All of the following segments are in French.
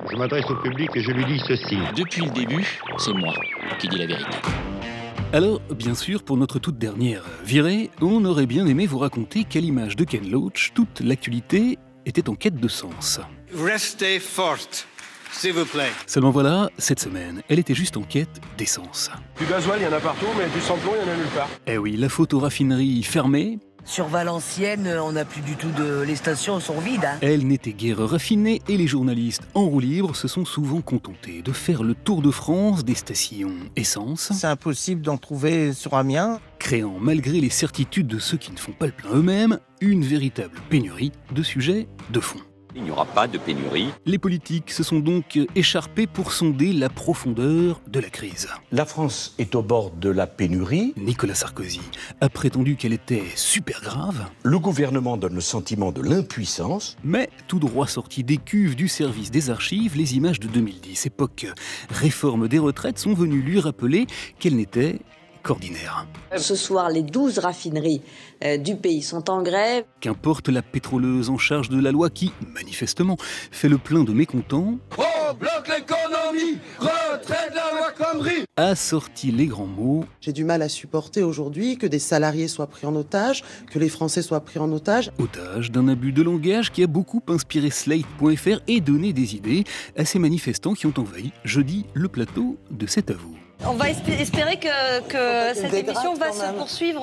Je m'adresse au public et je lui dis ceci. Depuis le début, c'est moi qui dis la vérité. Alors, bien sûr, pour notre toute dernière virée, on aurait bien aimé vous raconter qu'à l'image de Ken Loach, toute l'actualité était en quête de sens. Restez forte, s'il vous plaît. Seulement voilà, cette semaine, elle était juste en quête d'essence. Du gasoil, il y en a partout, mais du samplon, il y en a nulle part. Eh oui, la photoraffinerie fermée. Sur Valenciennes, on n'a plus du tout les stations sont vides. Hein. Elle n'était guère raffinée et les journalistes en roue libre se sont souvent contentés de faire le tour de France des stations essence. C'est impossible d'en trouver sur Amiens. Créant, malgré les certitudes de ceux qui ne font pas le plein eux-mêmes, une véritable pénurie de sujets de fond. Il n'y aura pas de pénurie. Les politiques se sont donc écharpés pour sonder la profondeur de la crise. La France est au bord de la pénurie. Nicolas Sarkozy a prétendu qu'elle était super grave. Le gouvernement donne le sentiment de l'impuissance. Mais tout droit sorti des cuves du service des archives, les images de 2010, époque réforme des retraites, sont venues lui rappeler qu'elle n'était qu'ordinaire. Ce soir, les 12 raffineries du pays sont en grève. Qu'importe la pétroleuse en charge de la loi qui, manifestement, fait le plein de mécontents. Oh, bloque l'économie, retrait de la loi Connery. A sorti les grands mots. J'ai du mal à supporter aujourd'hui que des salariés soient pris en otage, que les Français soient pris en otage. Otage d'un abus de langage qui a beaucoup inspiré Slate.fr et donné des idées à ces manifestants qui ont envahi jeudi le plateau de C'est à vous. On va espérer que cette émission va se poursuivre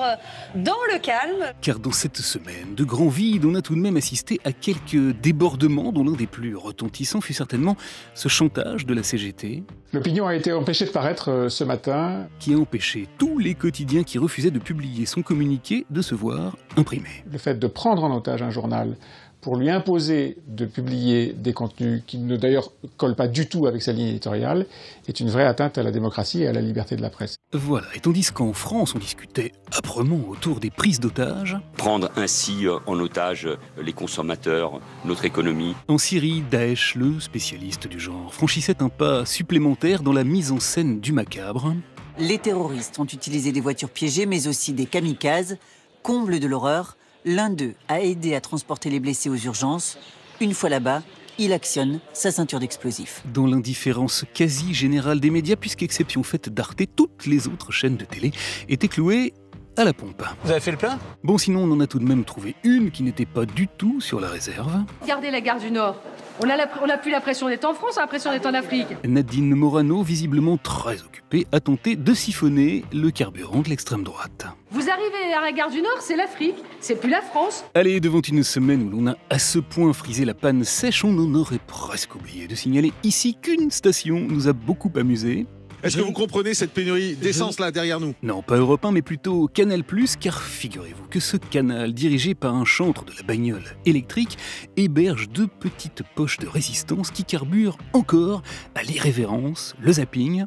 dans le calme. Car dans cette semaine de grand vide, on a tout de même assisté à quelques débordements dont l'un des plus retentissants fut certainement ce chantage de la CGT. L'opinion a été empêchée de paraître ce matin. Qui a empêché tous les quotidiens qui refusaient de publier son communiqué de se voir imprimé. Le fait de prendre en otage un journal pour lui imposer de publier des contenus qui ne d'ailleurs collent pas du tout avec sa ligne éditoriale, est une vraie atteinte à la démocratie et à la liberté de la presse. Voilà, et tandis qu'en France on discutait âprement autour des prises d'otages. Prendre ainsi en otage les consommateurs, notre économie. En Syrie, Daesh, le spécialiste du genre, franchissait un pas supplémentaire dans la mise en scène du macabre. Les terroristes ont utilisé des voitures piégées, mais aussi des kamikazes. Comble de l'horreur, l'un d'eux a aidé à transporter les blessés aux urgences. Une fois là-bas, il actionne sa ceinture d'explosifs. Dans l'indifférence quasi générale des médias, puisqu'exception faite d'Arte, toutes les autres chaînes de télé étaient clouées à la pompe. Vous avez fait le plein ? Bon, sinon on en a tout de même trouvé une qui n'était pas du tout sur la réserve. Regardez la gare du Nord. On n'a plus l'impression d'être en France, on a l'impression d'être en Afrique. Nadine Morano, visiblement très occupée, a tenté de siphonner le carburant de l'extrême droite. Vous arrivez à la gare du Nord, c'est l'Afrique, c'est plus la France. Allez, devant une semaine où l'on a à ce point frisé la panne sèche, on en aurait presque oublié de signaler ici qu'une station nous a beaucoup amusés. Est-ce que vous comprenez cette pénurie d'essence là derrière nous? Non, pas Europe 1, mais plutôt Canal+, car figurez-vous que ce canal, dirigé par un chantre de la bagnole électrique, héberge deux petites poches de résistance qui carburent encore à l'irrévérence, le zapping,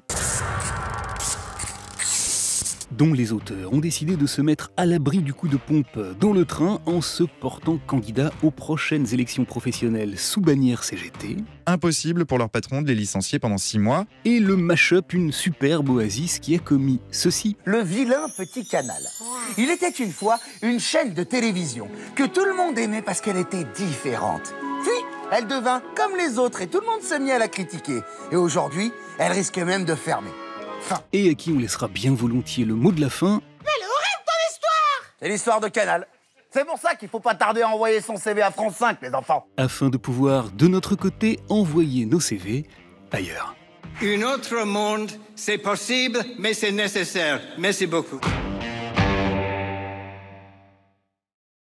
dont les auteurs ont décidé de se mettre à l'abri du coup de pompe dans le train en se portant candidat aux prochaines élections professionnelles sous bannière CGT. Impossible pour leur patron de les licencier pendant 6 mois. Et le mash-up, une superbe oasis qui a commis ceci. Le vilain petit canal. Il était une fois une chaîne de télévision que tout le monde aimait parce qu'elle était différente. Puis, elle devint comme les autres et tout le monde se mit à la critiquer. Et aujourd'hui, elle risque même de fermer. Fin. Et à qui on laissera bien volontiers le mot de la fin. Elle est horrible ton histoire! C'est l'histoire de Canal. C'est pour ça qu'il faut pas tarder à envoyer son CV à France 5, les enfants. Afin de pouvoir, de notre côté, envoyer nos CV ailleurs. Un autre monde, c'est possible, mais c'est nécessaire. Merci beaucoup.